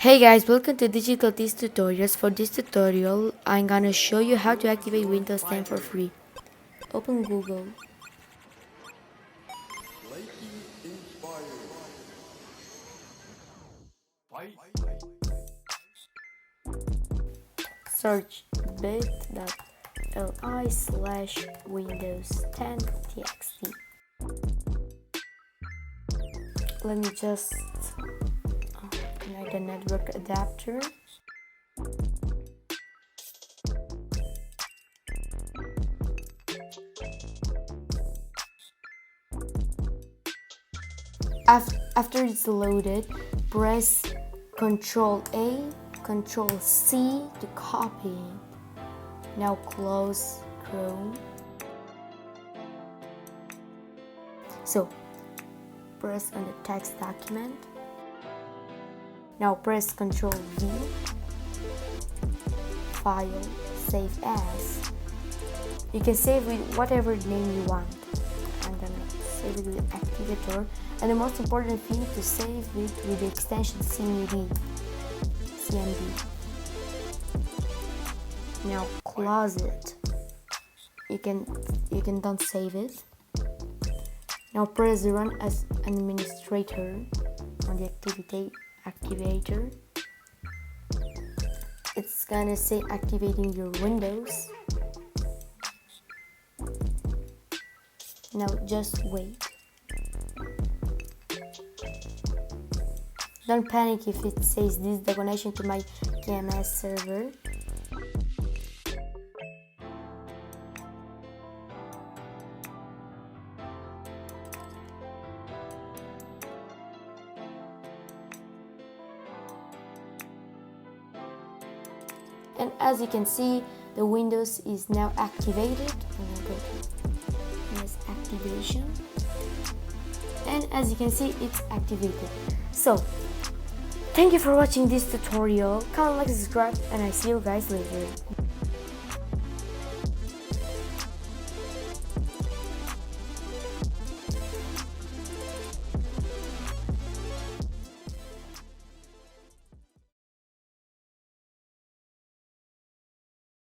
Hey guys, welcome to Digital Tips Tutorials. For this tutorial, I'm gonna show you how to activate Windows 10 for free. Open Google, search bit.ly/Windows 10 txt. Let me just connect the network adapter. After it's loaded, press Ctrl A, Ctrl C to copy. Now close Chrome. So press on the text document. Now press Ctrl V, File, Save As. You can save with whatever name you want. I'm gonna save it with Activator, and the most important thing to save it with the extension CMD. Now close it. You can don't save it. Now press Run as administrator on the Activator. It's gonna say activating your Windows. Now just wait. Don't panic if it says this is the connection to my KMS server. And as you can see, the Windows is now activated. I'm gonna go to yes, activation. And as you can see, it's activated. So, thank you for watching this tutorial. Comment, like, subscribe, and I see you guys later.